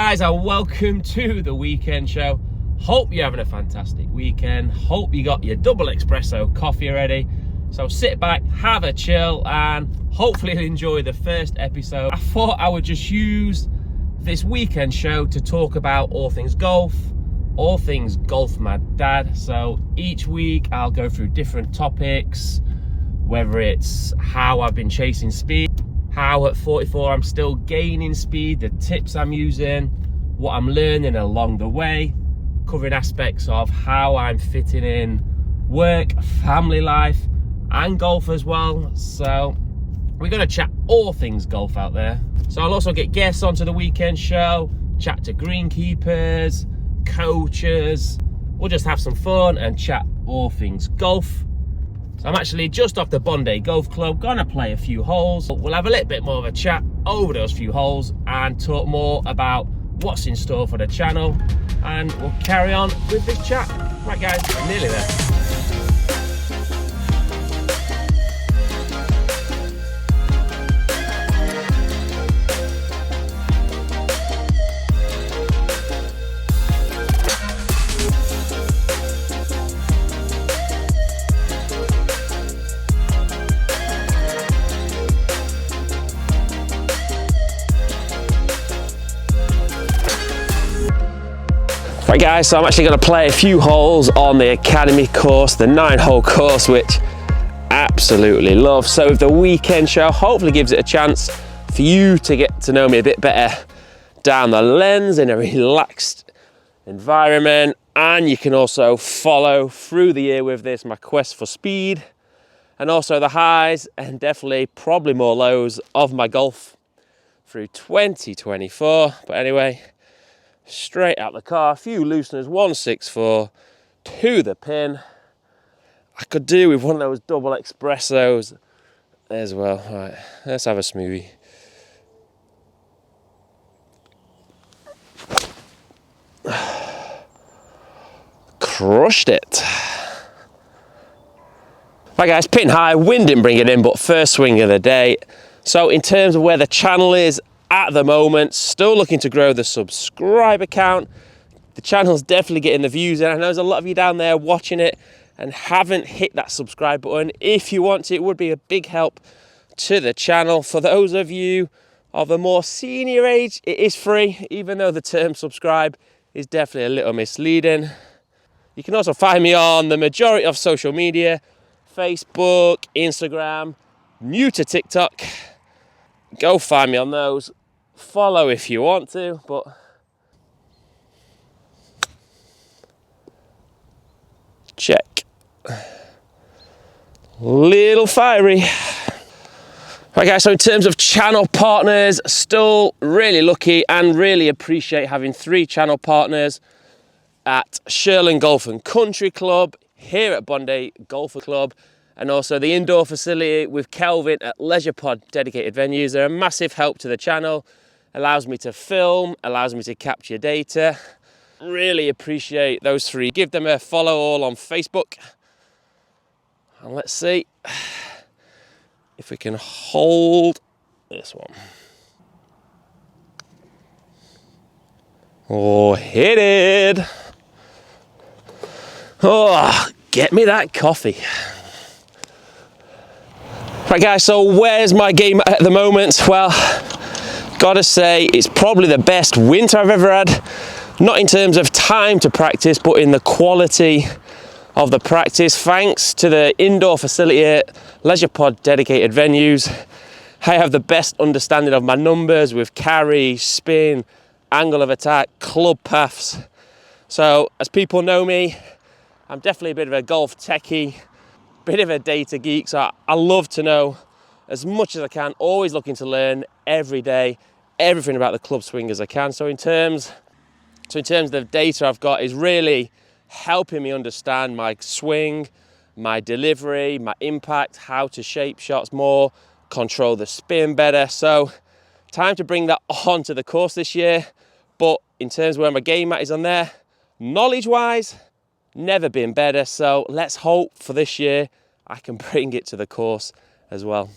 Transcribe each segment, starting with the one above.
guys, and welcome to the weekend show. Hope you're having a fantastic weekend. Hope you got your double espresso coffee ready. So sit back, have a chill, and hopefully enjoy the first episode. I thought I would just use this weekend show to talk about all things golf mad dad. So each week I'll go through different topics, whether it's how I've been chasing speed, how at 44 I'm still gaining speed, the tips I'm using, what I'm learning along the way, covering aspects of how I'm fitting in work, family life, and golf as well. So we're going to chat all things golf out there. So I'll also get guests onto the weekend show, chat to greenkeepers, coaches. We'll just have some fun and chat all things golf. So I'm actually just off the Bondi Golf Club, gonna play a few holes. We'll have a little bit more of a chat over those few holes and talk more about what's in store for the channel, and we'll carry on with this chat. Right guys, nearly there. Right guys, so I'm actually going to play a few holes on the Academy course, the 9-hole course, which I absolutely love. So with the weekend show, hopefully gives it a chance for you to get to know me a bit better down the lens in a relaxed environment, and you can also follow through the year with this my quest for speed, and also the highs and definitely probably more lows of my golf through 2024. But anyway, straight out the car, a few looseners, 164 to the pin. I could do with one of those double espressos as well. All right, let's have a smoothie. Crushed it. Right guys, pin high, wind didn't bring it in, but first swing of the day. So in terms of where the channel is at the moment, still looking to grow the subscriber count. The channel's definitely getting the views, and I know there's a lot of you down there watching it and haven't hit that subscribe button. If you want to, it would be a big help to the channel. For those of you of a more senior age, it is free, even though the term subscribe is definitely a little misleading. You can also find me on the majority of social media, Facebook, Instagram, new to TikTok. Go find me on those. Follow if you want to, but check. Little fiery. Right guys, so in terms of channel partners, still really lucky and really appreciate having 3 channel partners at Shirland Golf and Country Club, here at Bondi Golf Club, and also the indoor facility with Kelvin at Leisure Pod Dedicated Venues. They're a massive help to the channel. Allows me to film, allows me to capture data. Really appreciate those 3. Give them a follow all on Facebook. And let's see if we can hold this one. Oh, hit it. Oh, get me that coffee. Right guys, so where's my game at the moment? Well, gotta say it's probably the best winter I've ever had. Not in terms of time to practice, but in the quality of the practice. Thanks to the indoor facility at Leisure Pod Dedicated Venues, I have the best understanding of my numbers with carry, spin, angle of attack, club paths. So as people know me, I'm definitely a bit of a golf techie, bit of a data geek, so I love to know as much as I can, always looking to learn every day, everything about the club swing as I can. So in terms of the data I've got is really helping me understand my swing, my delivery, my impact, how to shape shots more, control the spin better. So time to bring that onto the course this year. But in terms of where my game at is on there, knowledge-wise, never been better. So let's hope for this year I can bring it to the course as well.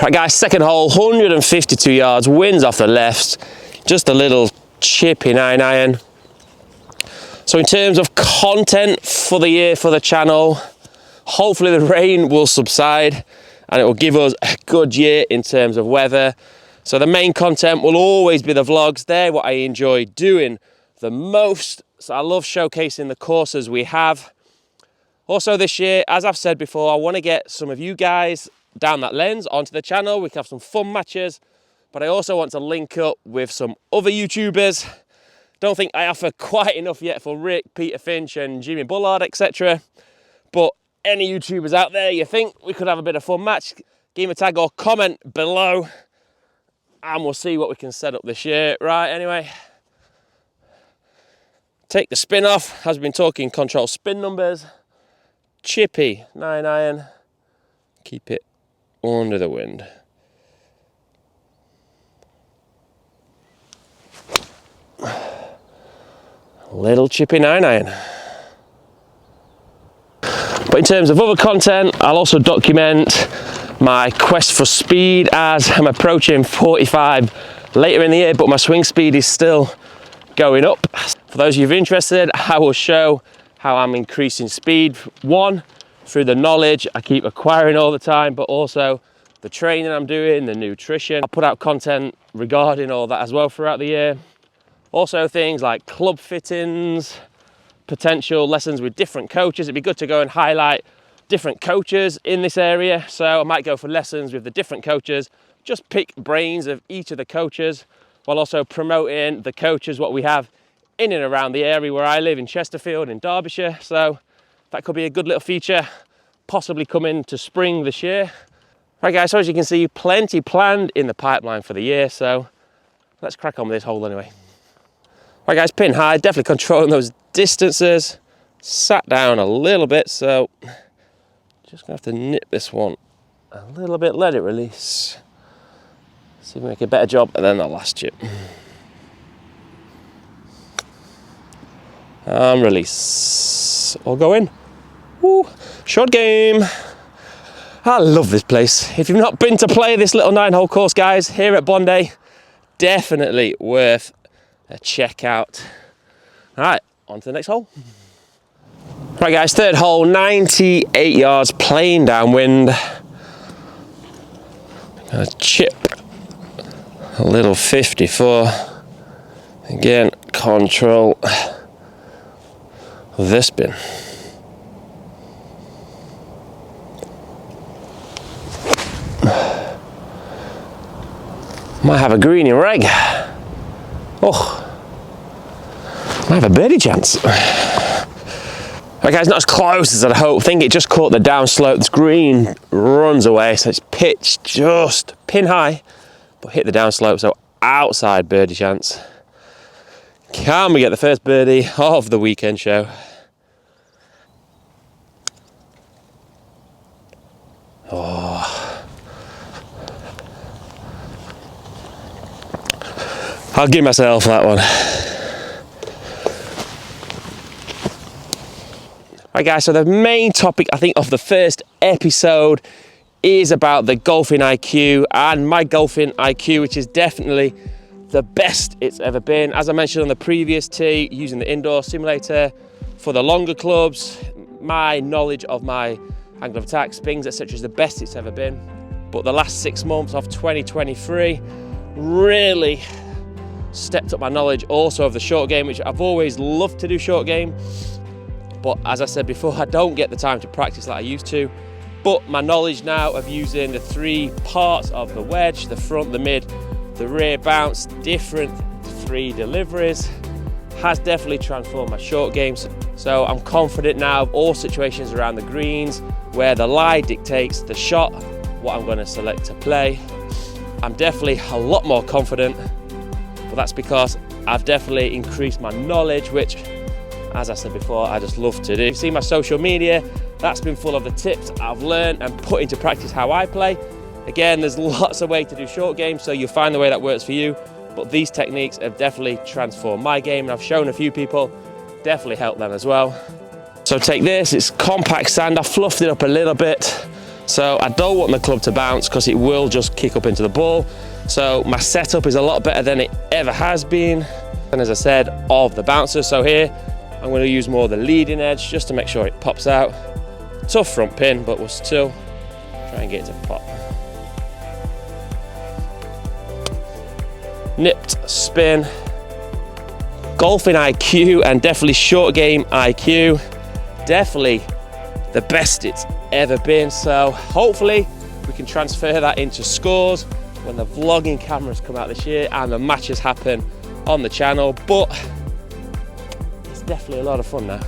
Right guys, second hole, 152 yards, winds off the left. just a little chippy 9-iron. So in terms of content for the year for the channel, hopefully the rain will subside and it will give us a good year in terms of weather. So the main content will always be the vlogs. They're what I enjoy doing the most. So I love showcasing the courses we have. Also this year, as I've said before, I want to get some of you guys down that lens onto the channel. We can have some fun matches, but I also want to link up with some other YouTubers. Don't think I offer quite enough yet for Rick, Peter Finch and Jimmy Bullard, etc. But any YouTubers out there you think we could have a bit of fun match, give me a tag or comment below and we'll see what we can set up this year. Right, anyway, take the spin off. As we've been talking, control spin numbers. Chippy 9-iron, keep it under the wind. Little chippy 9-iron. But in terms of other content, I'll also document my quest for speed as I'm approaching 45 later in the year, but my swing speed is still going up. For those of you who are interested, I will show how I'm increasing speed. One, through the knowledge I keep acquiring all the time, but also the training I'm doing, the nutrition. I'll put out content regarding all that as well throughout the year. Also things like club fittings, potential lessons with different coaches. It'd be good to go and highlight different coaches in this area. So I might go for lessons with the different coaches, just pick brains of each of the coaches, while also promoting the coaches, what we have in and around the area where I live in Chesterfield in Derbyshire. So that could be a good little feature, possibly coming to spring this year. Right guys, so as you can see, plenty planned in the pipeline for the year. So let's crack on with this hole anyway. Right guys, pin high, definitely controlling those distances. Sat down a little bit, so just gonna have to nip this one a little bit, let it release. See if we make a better job, and then the last chip. And release. All go in. Woo. Short game. I love this place. If you've not been to play this little 9-hole course, guys, here at Bondi, definitely worth a check out. All right, on to the next hole. Right guys, third hole, 98 yards, playing downwind. Gonna chip a little 54. Again, control this spin. Might have a greenie reg. Oh, might have a birdie chance. Right guys, not as close as I'd hoped. I think it just caught the downslope. This green runs away, so it's pitched just pin high, but hit the downslope, so outside birdie chance. Can we get the first birdie of the weekend show? Oh. I'll give myself that one. Right guys, so the main topic I think of the first episode is about the golfing IQ and my golfing IQ, which is definitely the best it's ever been. As I mentioned on the previous tee, using the indoor simulator for the longer clubs, my knowledge of my angle of attack, spins, etc. is the best it's ever been. But the last 6 months of 2023 really stepped up my knowledge also of the short game, which I've always loved to do short game. But as I said before, I don't get the time to practice like I used to. But my knowledge now of using the 3 parts of the wedge, the front, the mid, the rear bounce, different 3 deliveries, has definitely transformed my short games. So I'm confident now of all situations around the greens where the lie dictates the shot, what I'm going to select to play. I'm definitely a lot more confident, but that's because I've definitely increased my knowledge, which, as I said before, I just love to do. You see my social media, that's been full of the tips I've learned and put into practice how I play. Again, there's lots of ways to do short games, so you'll find the way that works for you. But these techniques have definitely transformed my game, and I've shown a few people, definitely helped them as well. So take this, it's compact sand. I fluffed it up a little bit So I don't want the club to bounce because it will just kick up into the ball. So my setup is a lot better than it ever has been. And as I said, of the bouncers. So here, I'm going to use more of the leading edge just to make sure it pops out. Tough front pin, but we'll still try and get it to pop. Nipped spin. Golfing IQ and definitely short game IQ. Definitely the best it's ever been. So hopefully we can transfer that into scores when the vlogging cameras come out this year and the matches happen on the channel. But it's definitely a lot of fun now.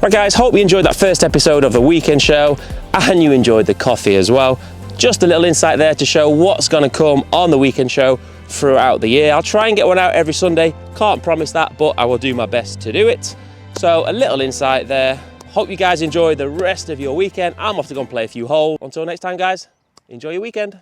Right guys, hope you enjoyed that first episode of the weekend show and you enjoyed the coffee as well. Just a little insight there to show what's going to come on the weekend show throughout the year. I'll try and get one out every Sunday. Can't promise that, but I will do my best to do it. So a little insight there. Hope you guys enjoy the rest of your weekend. I'm off to go and play a few holes. Until next time guys, enjoy your weekend.